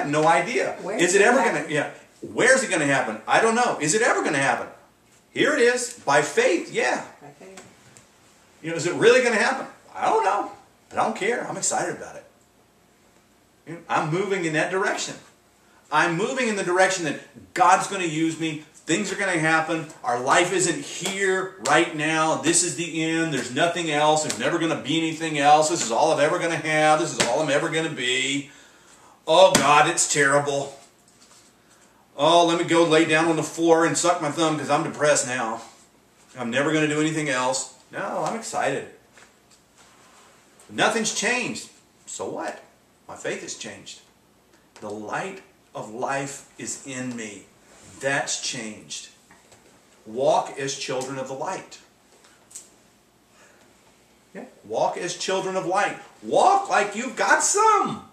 have no idea. Is it ever going to, yeah. Where's it going to happen? I don't know. Is it ever going to happen? Here it is. By faith, yeah. By faith. You know, is it really going to happen? I don't know. But I don't care. I'm excited about it. You know, I'm moving in that direction. I'm moving in the direction that God's going to use me. Things are going to happen. Our life isn't here right now. This is the end. There's nothing else. There's never going to be anything else. This is all I'm ever going to have. This is all I'm ever going to be. Oh, God, it's terrible. Oh, let me go lay down on the floor and suck my thumb because I'm depressed now. I'm never going to do anything else. No, I'm excited. Nothing's changed. So what? My faith has changed. The light of life is in me. That's changed. Walk as children of the light. Yeah. Walk as children of light. Walk like you've got some.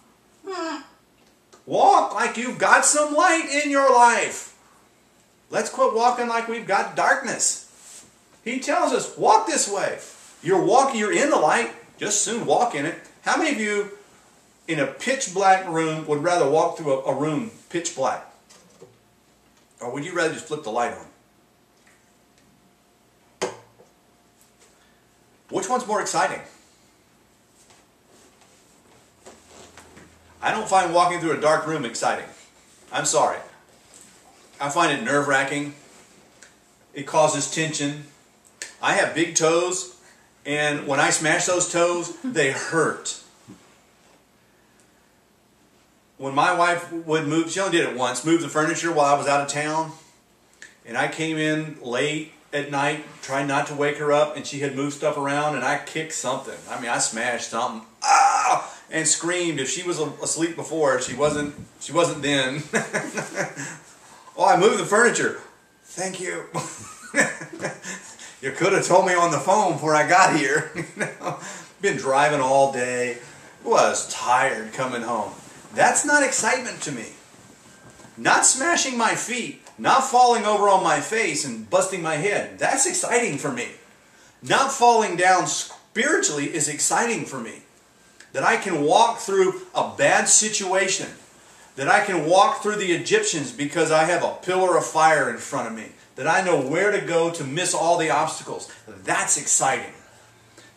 Walk like you've got some light in your life. Let's quit walking like we've got darkness. He tells us, walk this way. You're walking, you're in the light. Just soon walk in it. How many of you in a pitch black room would rather walk through a room pitch black? Or would you rather just flip the light on? Which one's more exciting? I don't find walking through a dark room exciting. I'm sorry. I find it nerve-wracking. It causes tension. I have big toes, and when I smash those toes, they hurt. When my wife would move, she only did it once, move the furniture while I was out of town, and I came in late at night, trying not to wake her up, and she had moved stuff around, and I kicked something. I mean, I smashed something. Ah! And screamed. If she was asleep before, she wasn't then. Oh, I moved the furniture. Thank you. You could have told me on the phone before I got here. Been driving all day. Was tired coming home. That's not excitement to me. Not smashing my feet, not falling over on my face and busting my head. That's exciting for me. Not falling down spiritually is exciting for me. That I can walk through a bad situation. That I can walk through the Egyptians because I have a pillar of fire in front of me. That I know where to go to miss all the obstacles. That's exciting.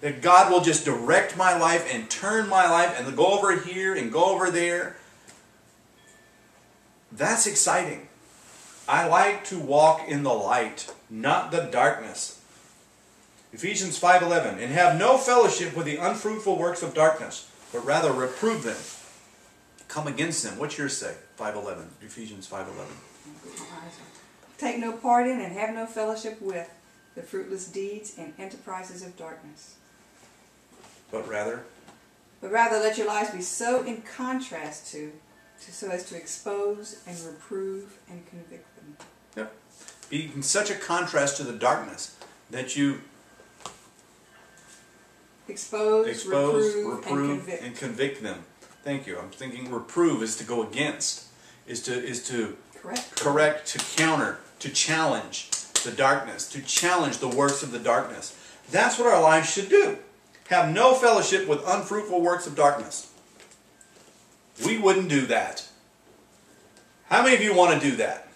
That God will just direct my life and turn my life and go over here and go over there. That's exciting. I like to walk in the light, not the darkness. Ephesians 5:11, and have no fellowship with the unfruitful works of darkness, but rather reprove them. Come against them. What's yours say? 5:11. Ephesians 5:11. Take no part in and have no fellowship with the fruitless deeds and enterprises of darkness. But rather let your lives be so in contrast so as to expose and reprove and convict them. Yep. Be in such a contrast to the darkness that you expose, reprove and convict them. Thank you. I'm thinking reprove is to go against, is to correct, to counter, to challenge the darkness, to challenge the works of the darkness. That's what our lives should do. Have no fellowship with unfruitful works of darkness. We wouldn't do that. How many of you want to do that?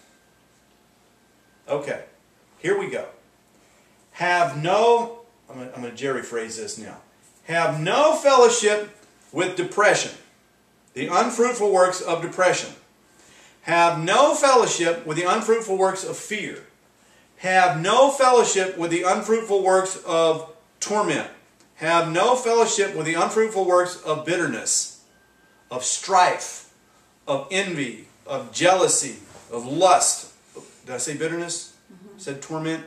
Okay. Here we go. Have no... I'm going to Jerry phrase this now. Have no fellowship with depression. The unfruitful works of depression. Have no fellowship with the unfruitful works of fear. Have no fellowship with the unfruitful works of torment. Have no fellowship with the unfruitful works of bitterness, of strife, of envy, of jealousy, of lust. Did I say bitterness? Mm-hmm. Said torment?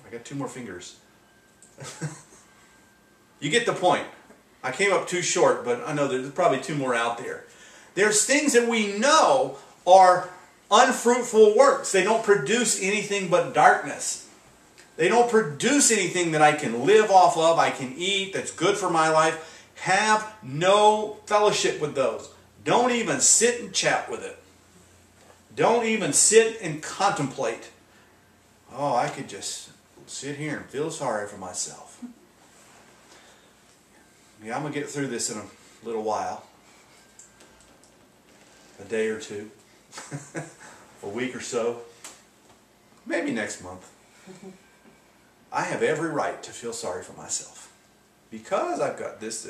I got 2 more fingers. You get the point. I came up too short, but I know there's probably 2 more out there. There's things that we know are unfruitful works. They don't produce anything but darkness. They don't produce anything that I can live off of, I can eat, that's good for my life. Have no fellowship with those. Don't even sit and chat with it. Don't even sit and contemplate. Oh, I could just sit here and feel sorry for myself. Yeah, I'm going to get through this in a little while. day or two, a week or so, maybe next month. I have every right to feel sorry for myself because I've got this.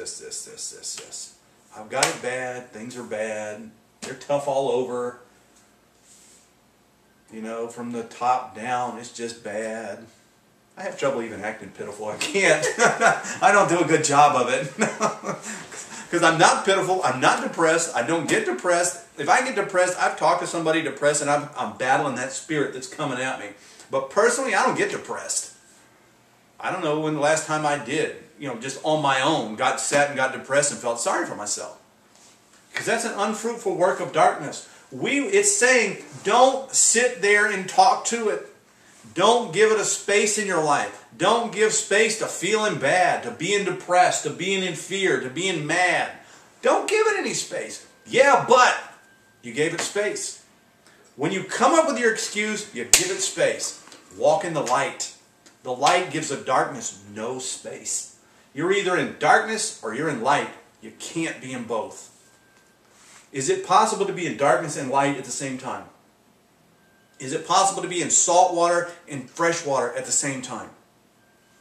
I've got it bad. Things are bad. They're tough all over. You know, from the top down, it's just bad. I have trouble even acting pitiful. I can't. I don't do a good job of it. Because I'm not pitiful. I'm not depressed. I don't get depressed. If I get depressed, I've talked to somebody depressed and I'm battling that spirit that's coming at me. But personally, I don't get depressed. I don't know when the last time I did. You know, just on my own, sat and got depressed and felt sorry for myself. Because that's an unfruitful work of darkness. It's saying, don't sit there and talk to it. Don't give it a space in your life. Don't give space to feeling bad, to being depressed, to being in fear, to being mad. Don't give it any space. Yeah, but you gave it space. When you come up with your excuse, you give it space. Walk in the light. The light gives the darkness no space. You're either in darkness or you're in light. You can't be in both. Is it possible to be in darkness and light at the same time? Is it possible to be in salt water and fresh water at the same time?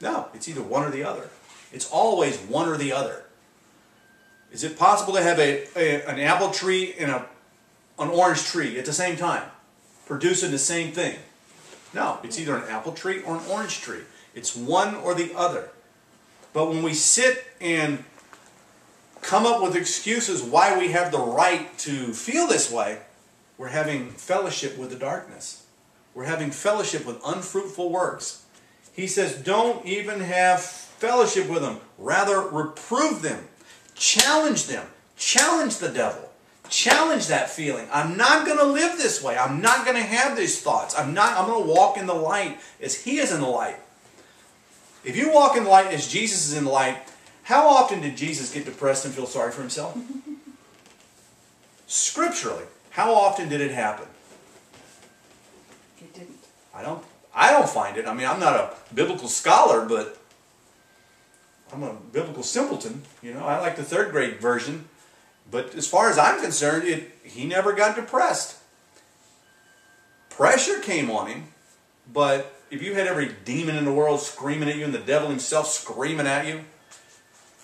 No, it's either one or the other. It's always one or the other. Is it possible to have an apple tree and an orange tree at the same time, producing the same thing? No, it's either an apple tree or an orange tree. It's one or the other. But when we sit and come up with excuses why we have the right to feel this way, we're having fellowship with the darkness. We're having fellowship with unfruitful works. He says, don't even have fellowship with them. Rather, reprove them. Challenge them. Challenge the devil. Challenge that feeling. I'm not going to live this way. I'm not going to have these thoughts. I'm going to walk in the light as He is in the light. If you walk in the light as Jesus is in the light, how often did Jesus get depressed and feel sorry for Himself? Scripturally, how often did it happen? It didn't. I don't find it. I mean, I'm not a biblical scholar, but I'm a biblical simpleton. You know, I like the third grade version. But as far as I'm concerned, he never got depressed. Pressure came on him, but if you had every demon in the world screaming at you and the devil himself screaming at you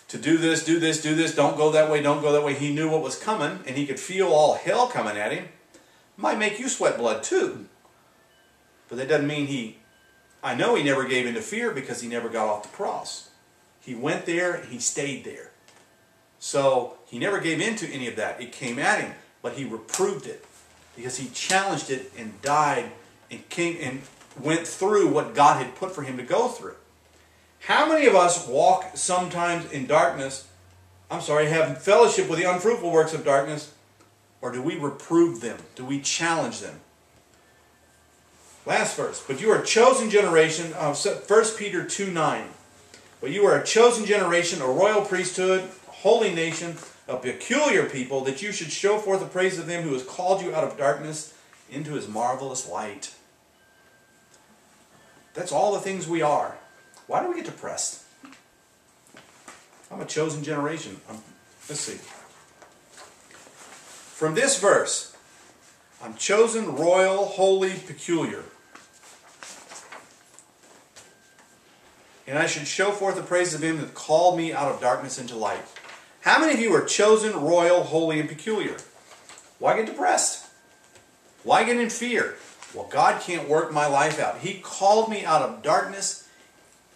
to do this, do this, do this, don't go that way, don't go that way, he knew what was coming and he could feel all hell coming at him. It might make you sweat blood too. But that doesn't mean I know he never gave in to fear because he never got off the cross. He went there and he stayed there. So he never gave in to any of that. It came at him, but he reproved it because he challenged it and died and came and went through what God had put for him to go through. How many of us walk sometimes in darkness, have fellowship with the unfruitful works of darkness, or do we reprove them? Do we challenge them? Last verse. But you are a chosen generation, 1 Peter 2:9. But you are a chosen generation, a royal priesthood, holy nation, a peculiar people, that you should show forth the praise of Him who has called you out of darkness into His marvelous light. That's all the things we are. Why do we get depressed? I'm a chosen generation. Let's see. From this verse, I'm chosen, royal, holy, peculiar. And I should show forth the praise of Him that called me out of darkness into light. How many of you are chosen, royal, holy, and peculiar? Why get depressed? Why get in fear? Well, God can't work my life out. He called me out of darkness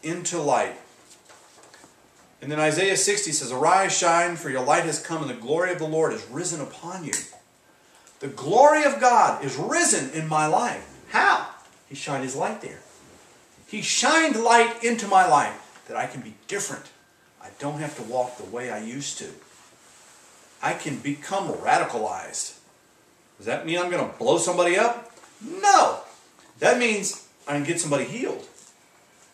into light. And then Isaiah 60 says, Arise, shine, for your light has come, and the glory of the Lord is risen upon you. The glory of God is risen in my life. How? He shined His light there. He shined light into my life that I can be different. I don't have to walk the way I used to. I can become radicalized. Does that mean I'm going to blow somebody up? No. That means I'm going to get somebody healed.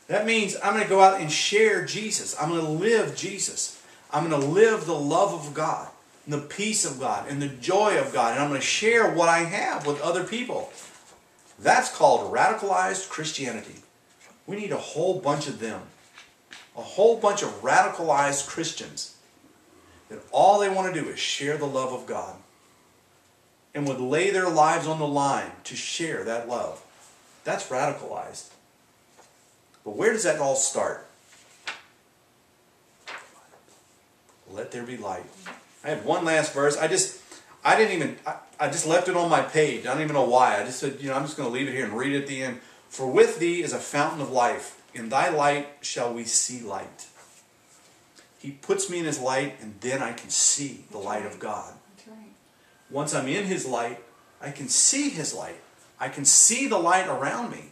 That means I'm going to go out and share Jesus. I'm going to live Jesus. I'm going to live the love of God, and the peace of God, and the joy of God. And I'm going to share what I have with other people. That's called radicalized Christianity. We need a whole bunch of them. A whole bunch of radicalized Christians that all they want to do is share the love of God. and would lay their lives on the line to share that love. That's radicalized. But where does that all start? Let there be light. I had one last verse. I just left it on my page. I don't even know why. I just said, I'm just going to leave it here and read it at the end. For with thee is a fountain of life. In thy light shall we see light. He puts me in his light, and then I can see the light of God. That's right. Once I'm in his light, I can see his light. I can see the light around me.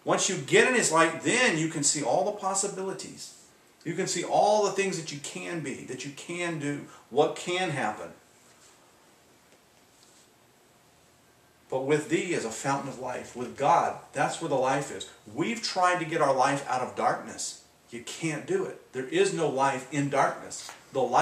Once you get in his light, then you can see all the possibilities. You can see all the things that you can be, that you can do, what can happen. But with thee is a fountain of life. With God, that's where the life is. We've tried to get our life out of darkness. You can't do it. There is no life in darkness. The light